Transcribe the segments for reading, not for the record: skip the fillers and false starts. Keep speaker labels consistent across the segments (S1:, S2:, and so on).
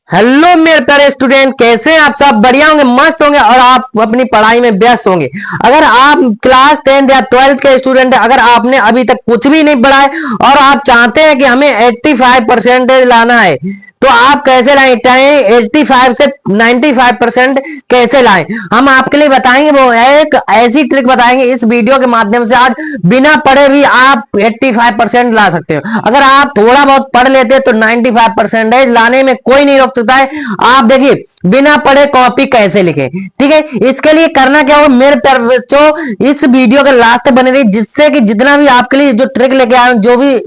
S1: Hello मेरे प्यारे student, कैसे हैं आप? सब बढ़िया होंगे, मस्त होंगे और आप अपनी पढ़ाई में व्यस्त होंगे। अगर आप क्लास 10th या 12th के स्टूडेंट हैं, अगर आपने अभी तक कुछ भी नहीं पढ़ा है और आप चाहते हैं कि हमें 85% लाना है, तो आप कैसे लाएं? चाहे 85 से 95% कैसे लाएं, हम आपके लिए बताएंगे। वो एक ऐसी ट्रिक बताएंगे इस वीडियो के माध्यम से, आज बिना पढ़े भी आप 85% ला सकते हो। अगर आप थोड़ा बहुत पढ़ लेते हैं तो 95% लाने में कोई नहीं रोक सकता है। आप देखिए, बिना पढ़े कॉपी कैसे लिखे, ठीक है? इसके लिए करना क्या होगा मेरे प्यारे बच्चों, इस वीडियो के लास्ट तक बने रहिए, जिससे कि जितना भी आपके लिए जो ट्रिक लेके आया हूं, जो भी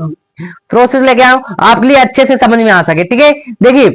S1: प्रोसेस लेके आऊं, आपके लिए अच्छे से समझ में आ सके, ठीक है? देखिए,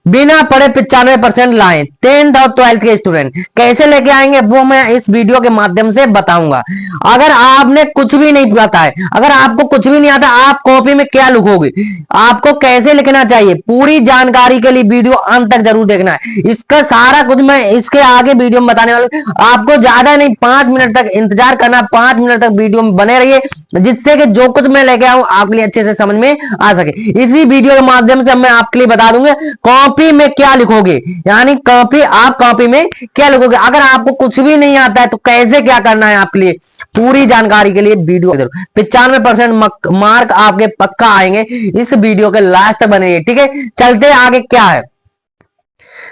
S1: बिना पढ़े 95% लाएं 10th और 12th के स्टूडेंट कैसे लेके आएंगे, वो मैं इस वीडियो के माध्यम से बताऊंगा। अगर आपने कुछ भी नहीं पता है, अगर आपको कुछ भी नहीं आता, आप कॉपी में क्या लिखोगे, आपको कैसे लिखना चाहिए, पूरी जानकारी के लिए वीडियो अंत तक जरूर देखना है। इसका सारा कुछ मैं इसके आगे वीडियो में बताने वाला हूं। आपको ज्यादा नहीं, 5 मिनट तक इंतजार करना, 5 मिनट तक वीडियो में बने रहिए, जिससे कि जो कुछ मैं लेके आऊं आपके लिए अच्छे से समझ में आ सके। इसी वीडियो के माध्यम से मैं आपके लिए बता दूंगा कॉपी में क्या लिखोगे, यानी आप कॉपी में क्या लिखोगे। अगर आपको कुछ भी नहीं आता है तो कैसे क्या करना है, आपके लिए पूरी जानकारी के लिए वीडियो 95% मार्क आपके पक्का आएंगे। इस वीडियो के लास्ट तक बने, ठीक है? चलते आगे क्या है,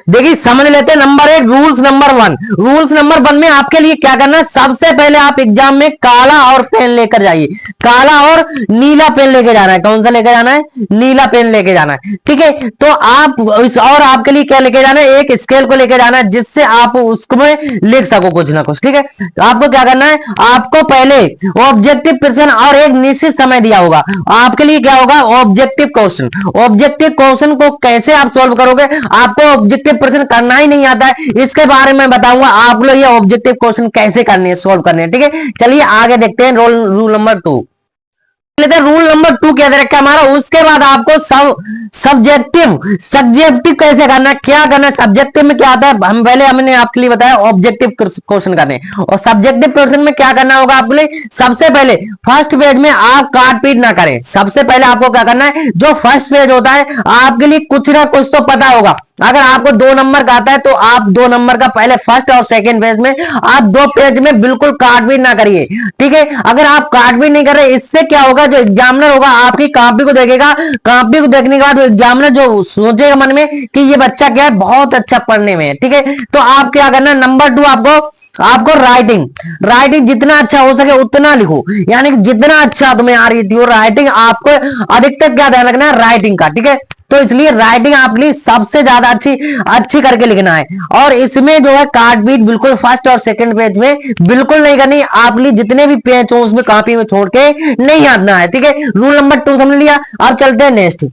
S1: देखिए समझ लेते हैं। Number 1, rules number 1। Rules number 1 में आपके लिए क्या करना है, सबसे पहले आप एग्जाम में काला और पेन लेकर जाइए। काला और नीला पेन लेके जाना है। कौन सा लेके जाना है? नीला पेन लेके जाना है, ठीक है? तो आप और आपके लिए क्या लेके जाना है, एक स्केल को लेके जाना है, जिससे आप उसमें लिख सको कुछ ना कुछ, ठीक है? तो आपको क्या करना है, आपको पहले ऑब्जेक्टिव प्रश्न और एक निश्चित समय दिया होगा। आपके लिए क्या होगा, ऑब्जेक्टिव क्वेश्चन। ऑब्जेक्टिव क्वेश्चन को कैसे आप सॉल्व करोगे, आपको ऑब्जेक्टिव प्रश्न करना ही नहीं आता है, इसके बारे में बताऊंगा आप लोग ये ऑब्जेक्टिव क्वेश्चन कैसे करने है, सॉल्व करने हैं, ठीक है? चलिए आगे देखते हैं रूल नंबर 2। रूल नंबर 2 क्या दे रखा है हमारा, उसके बाद आपको सब्जेक्टिव कैसे करना है, क्या करना है। सब्जेक्टिव में क्या आता है, हमने आपके लिए बताया ऑब्जेक्टिव क्वेश्चन करने, और सब्जेक्टिव क्वेश्चन में क्या करना होगा आपके लिए, सबसे पहले फर्स्ट पेज में आप काट पीट ना करें। सबसे पहले आपको क्या करना है, जो फर्स्ट पेज होता है आपके लिए कुछ ना कुछ तो पता होगा। अगर आपको 2 नंबर का आता है तो आप 2 नंबर का पहले फर्स्ट और सेकंड पेज में आप 2 पेज में बिल्कुल काट भी ना करिए, ठीक है? अगर आप काट भी नहीं कर रहे, इससे क्या होगा, जो एग्जामिनर होगा आपकी कॉपी को देखेगा, कॉपी को देखने के बाद एग्जामिनर जो सोचेगा मन में कि ये बच्चा क्या है, बहुत अच्छा पढ़ने में है, ठीक है? तो आप क्या करना, नंबर 2 आपको राइटिंग जितना अच्छा हो सके उतना लिखो, यानी कि जितना अच्छा तुम्हें आ रही थी वो राइटिंग, आपको अधिकतर क्या ध्यान रखना है, राइटिंग का, ठीक है? तो इसलिए राइटिंग आपके सबसे ज्यादा अच्छी करके लिखना है। और इसमें जो है काट बीट बिल्कुल फर्स्ट और सेकंड पेज में बिल्कुल नहीं करनी। आप लिए जितने भी पेज हो उसमें कॉपी में छोड़ के नहीं आना है, ठीक है? रूल नंबर 2 समझ लिया। अब चलते हैं नेक्स्ट।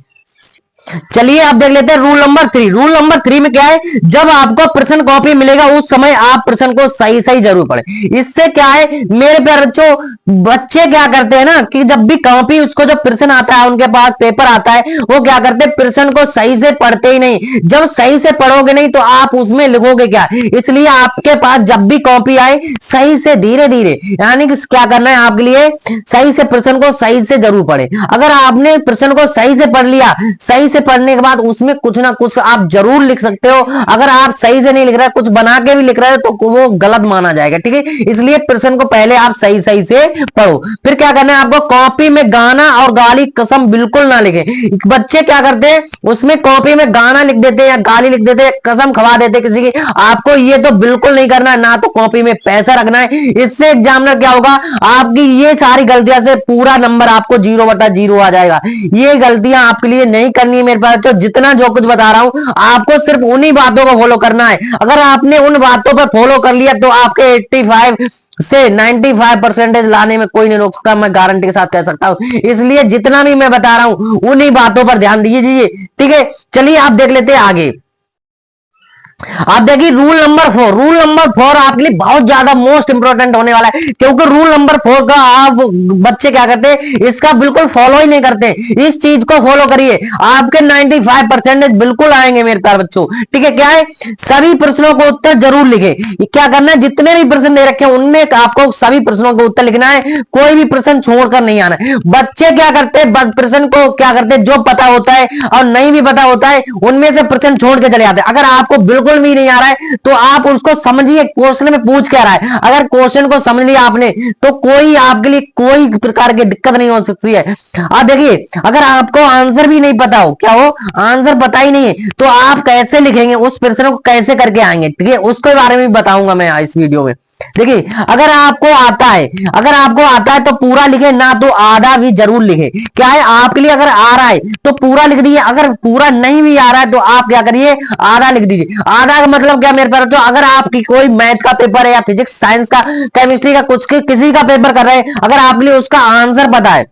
S1: चलिए आप देख लेते हैं रूल नंबर 3। रूल नंबर 3 में क्या है, जब आपको प्रश्न कॉपी मिलेगा उस समय आप प्रश्न को सही सही जरूर पढ़े। इससे क्या है मेरे प्यारे बच्चों, बच्चे क्या करते हैं ना कि जब भी कॉपी उसको जब प्रश्न आता है, उनके पास पेपर आता है, वो क्या करते हैं, प्रश्न को सही से पढ़ते ही नहीं। जब सही से पढ़ोगे नहीं तो आप उसमें लिखोगे क्या, इसलिए आपके पास जब भी कॉपी आए सही से धीरे धीरे, यानी कि क्या करना है आपके लिए, सही से प्रश्न को सही से जरूर पढ़े। अगर आपने प्रश्न को सही से पढ़ लिया, सही से पढ़ने के बाद उसमें कुछ ना कुछ आप जरूर लिख सकते हो। अगर आप सही से नहीं लिख रहे, कुछ बना के भी लिख रहे हो तो वो गलत माना जाएगा, ठीक है? इसलिए प्रश्न को पहले आप सही सही से पढ़ो। फिर क्या करना है, आपको कॉपी में गाना और गाली कसम बिल्कुल ना लिखे। बच्चे क्या करते हैं, उसमें कॉपी में गाना लिख देते हैं या गाली लिख देते हैं, कसम खवा देते हैं किसी की। आपको ये तो बिल्कुल नहीं करना है, ना तो कॉपी में पैसा रखना है। इससे एग्जामिनर क्या होगा, आपकी ये सारी गलतियां से पूरा नंबर आपको 0/0 आ जाएगा। ये गलतियां आपके लिए नहीं करनी है मेरे पास। तो जितना जो कुछ बता रहा हूं आपको सिर्फ उन्हीं बातों को फॉलो करना है। अगर आपने उन बातों पर फॉलो कर लिया तो आपके 85 से 95% लाने में कोई नहीं रोक सकता, मैं गारंटी के साथ कह सकता हूं। इसलिए जितना भी मैं बता रहा हूं उन्हीं बातों पर ध्यान दीजिए, ठीक है? चलिए आप देख लेते हैं आगे। आप देखिए रूल नंबर 4 आपके लिए बहुत ज्यादा मोस्ट इंपोर्टेंट होने वाला है, क्योंकि रूल नंबर 4 का आप बच्चे क्या करते हैं, इसका बिल्कुल फॉलो ही नहीं करते। इस चीज को फॉलो करिए, आपके 95% बिल्कुल आएंगे मेरे प्यारे बच्चों। ठीक है, क्या है, सभी प्रश्नों को उत्तर जरूर लिखे। क्या करना है, जितने भी प्रश्न दे रखे हैं उनमें आपको सभी प्रश्नों का उत्तर लिखना है, कोई भी प्रश्न छोड़कर नहीं आना है। बच्चे क्या करते हैं, प्रश्न को क्या करते हैं, जो पता होता है और नहीं भी पता होता है उनमें से प्रश्न छोड़ के चले जाते हैं। अगर आपको बिल्कुल भी नहीं आ रहा है तो आप उसको समझिए, क्वेश्चन में पूछ क्या रहा है। अगर क्वेश्चन को समझ लिया आपने तो कोई आपके लिए कोई प्रकार की दिक्कत नहीं हो सकती है। आप देखिए, अगर आपको आंसर भी नहीं पता हो, क्या हो, आंसर पता ही नहीं है, तो आप कैसे लिखेंगे, उस प्रश्न को कैसे करके आएंगे, ठीक है, उसके बारे में भी बताऊंगा मैं इस वीडियो में। देखिए, अगर आपको आता है तो पूरा लिखे, ना तो आधा भी जरूर लिखे। क्या है, आपके लिए अगर आ रहा है तो पूरा लिख दीजिए, अगर पूरा नहीं भी आ रहा है तो आप क्या करिए, आधा लिख दीजिए। आधा का मतलब क्या मेरे पास, तो अगर आपकी कोई मैथ का पेपर है या फिजिक्स साइंस का केमिस्ट्री का कुछ किसी का पेपर कर रहे हैं, अगर आपके लिए उसका आंसर पता है,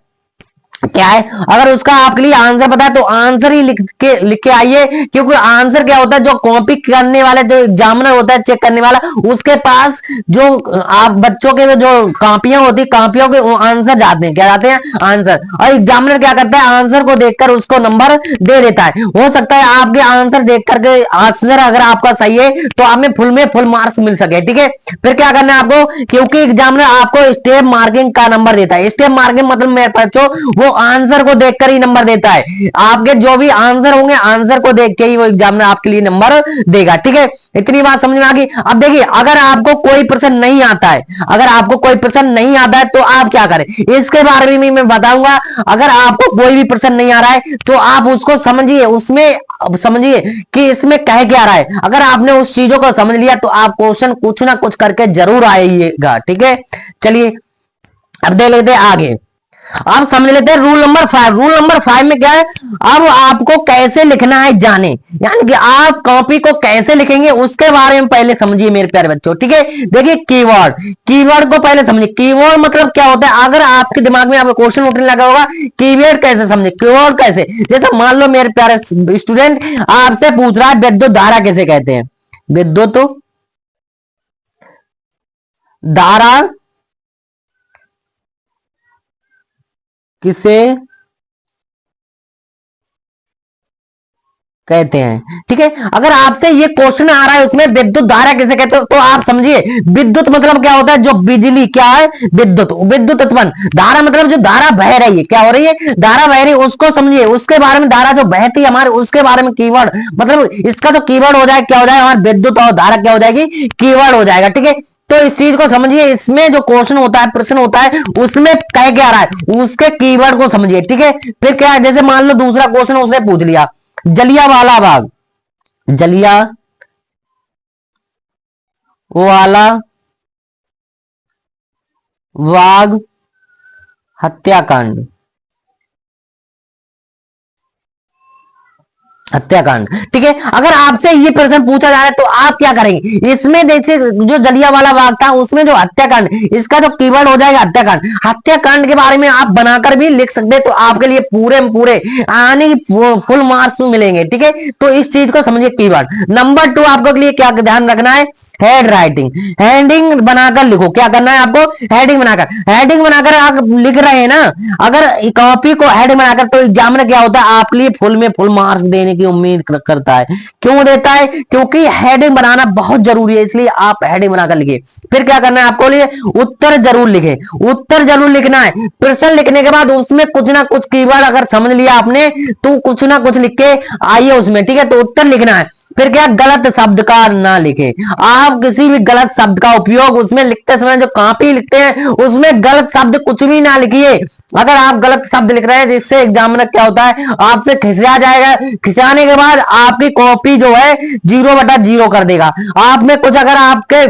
S1: क्या है, अगर उसका आपके लिए आंसर पता है तो आंसर ही लिख के आइए। क्योंकि आंसर क्या होता है, जो कॉपी करने वाले, जो एग्जामिनर होता है चेक करने वाला, उसके पास जो आप बच्चों के जो कॉपियां होती, कॉपियों के वो आंसर जाते हैं, क्या जाते हैं, आंसर। और एग्जामिनर क्या करता है, आंसर को देखकर उसको नंबर दे देता है। हो सकता है आपके आंसर देख करके आंसर अगर आपका सही है तो आप में फुल मार्क्स मिल सके। ठीक है, फिर क्या करना है आपको, क्योंकि एग्जामिनर आपको स्टेप मार्किंग का नंबर देता है। स्टेप मार्किंग मतलब मेरे बच्चों, वो आंसर को देखकर ही नंबर देता है। आपके जो भी आंसर होंगे, आंसर को देख के ही वो एग्जामिनर आपके लिए नंबर देगा। ठीक है, इतनी बात समझ में आ गई। अब देखिए, अगर आपको कोई प्रश्न नहीं आता है, अगर आपको कोई प्रश्न नहीं आता है तो आप क्या करें, इसके बारे में मैं बताऊंगा। अगर आपको कोई भी प्रश्न नहीं आ रहा है तो आप उसको समझिए, उसमें समझिए कि इसमें कह क्या रहा है। अगर आपने उस चीजों को समझ लिया तो आप क्वेश्चन कुछ ना कुछ करके जरूर आइएगा। ठीक है, चलिए अब देख लेते हैं आगे। अब समझ लेते हैं रूल नंबर 5। रूल नंबर 5 में क्या है, अब आपको कैसे लिखना है जाने, यानी कि आप कॉपी को कैसे लिखेंगे उसके बारे में पहले समझिए मेरे प्यारे बच्चों। ठीक है, देखिए कीवर्ड, कीवर्ड को पहले समझिए। कीवर्ड मतलब क्या होता है, अगर आपके दिमाग में आपको क्वेश्चन उठने लगा होगा, कीवर्ड कैसे समझे, कीवर्ड कैसे, जैसे मान लो मेरे प्यारे स्टूडेंट आपसे पूछ रहा है विद्युत धारा किसे कहते हैं, विद्युत धारा किसे कहते हैं। ठीक है, अगर आपसे ये क्वेश्चन आ रहा है उसमें विद्युत धारा किसे कहते हो, तो आप समझिए विद्युत मतलब क्या होता है, जो बिजली, क्या है, विद्युत, विद्युत उत्पन्न। धारा मतलब जो धारा बह रही है, क्या हो रही है, धारा बह रही है, उसको समझिए, उसके बारे में, धारा जो बहती है हमारे, उसके बारे में कीवर्ड, मतलब इसका तो कीवर्ड हो जाए, क्या हो जाए, हमारे विद्युत और धारा क्या हो जाएगी, कीवर्ड हो जाएगा। ठीक है, तो इस चीज को समझिए, इसमें जो क्वेश्चन होता है, प्रश्न होता है, उसमें कह क्या रहा है, उसके कीवर्ड को समझिए। ठीक है, फिर क्या है, जैसे मान लो दूसरा क्वेश्चन उसने पूछ लिया, जलिया वाला बाग, जलिया वाला बाग हत्याकांड, हत्याकांड। ठीक है, अगर आपसे ये प्रश्न पूछा जा रहा है तो आप क्या करेंगे, इसमें जैसे जो जलियांवाला बाग था उसमें जो हत्याकांड, इसका जो कीवर्ड हो जाएगा हत्याकांड। हत्याकांड के बारे में आप बनाकर भी लिख सकते हैं, तो आपके लिए पूरे पूरे आने फुल मार्क्स मिलेंगे। ठीक है, तो इस चीज को समझिए कीवर्ड। नंबर 2 आपको लिए क्या ध्यान रखना है, हेड राइटिंग, हेडिंग बनाकर लिखो। क्या करना है आपको, हेडिंग बनाकर, हेडिंग बनाकर आप लिख रहे हैं ना, अगर कॉपी को हेडिंग बनाकर, तो एग्जामिनर क्या होता है, आपके लिए फुल में फुल मार्क्स देने की उम्मीद करता है। क्यों देता है, क्योंकि हेडिंग बनाना बहुत जरूरी है, इसलिए आप हेडिंग बनाकर लिखिए। फिर क्या करना है आपको लिए, उत्तर जरूर लिखे, उत्तर जरूर लिखना है। प्रश्न लिखने के बाद उसमें कुछ ना कुछ कीवर्ड अगर समझ लिया आपने तो कुछ ना कुछ लिख के आइए उसमें। ठीक है, तो उत्तर लिखना है। फिर क्या, गलत शब्द का ना लिखे, आप किसी भी गलत शब्द का उपयोग उसमें लिखते समय, जो कॉपी लिखते हैं उसमें गलत शब्द कुछ भी ना लिखिए। अगर आप गलत शब्द लिख रहे हैं जिससे एग्जामिनर क्या होता है, आपसे खिसिया जाएगा, खिसियाने के बाद आपकी कॉपी जो है 0/0 कर देगा। आप में कुछ अगर आपके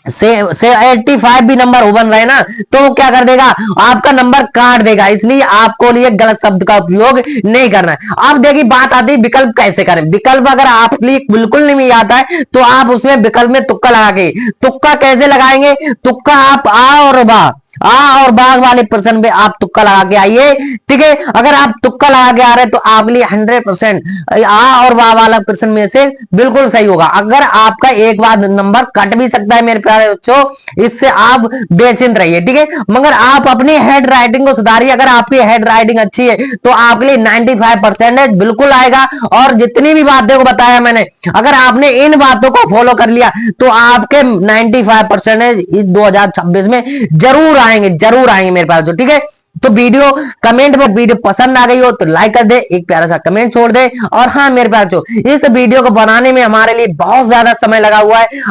S1: से 85 भी नंबर हो बन रहे ना, तो वो क्या कर देगा, आपका नंबर काट देगा। इसलिए आपको लिए गलत शब्द का उपयोग नहीं करना है। अब देखिए बात आती है विकल्प कैसे करें। विकल्प अगर आप लिए बिल्कुल नहीं आता है तो आप उसमें विकल्प में तुक्का लगा के, तुक्का कैसे लगाएंगे, तुक्का आप आ और बा, आ और बाघ वाले प्रश्न पे आप तुक्का लगा के आइए, ठीक है। अगर आप तुक्का लगा के आ रहे हैं तो आपके लिए 100% आ और वाह वाला प्रश्न में से बिल्कुल सही होगा। अगर आपका एक बार नंबर कट भी सकता है मेरे प्यारे बच्चों, इससे आप बेचिंत रहिए, ठीक है। मगर आप अपनी हेड राइटिंग को सुधारिए। अगर आपकी हेड राइटिंग अच्छी है तो आपके लिए 95% बिल्कुल आएगा। और जितनी भी बातें को बताया मैंने, अगर आपने इन बातों को फॉलो कर लिया तो आपके 95% इस 2026 में जरूर आएंगे मेरे पास, ठीक है। तो वीडियो कमेंट में वीडियो पसंद आ गई हो तो लाइक कर दे, एक प्यारा सा कमेंट छोड़ दे। और हाँ मेरे पास जो इस वीडियो को बनाने में हमारे लिए बहुत ज्यादा समय लगा हुआ है,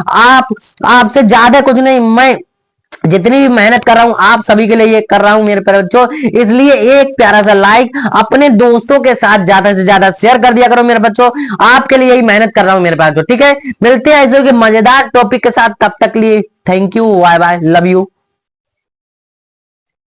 S1: आपसे ज्यादा कुछ नहीं, मैं जितनी भी मेहनत कर रहा हूं आप सभी के लिए ये कर रहा हूं मेरे प्यारे बच्चों। इसलिए एक प्यारा सा लाइक अपने दोस्तों के साथ ज्यादा से ज्यादा शेयर कर दिया करो मेरे बच्चों। आपके लिए यही मेहनत कर रहा हूं मेरे पास, ठीक है। मिलते हैं ऐसे मजेदार टॉपिक के साथ, तब तक लिए thank you, bye bye, love you.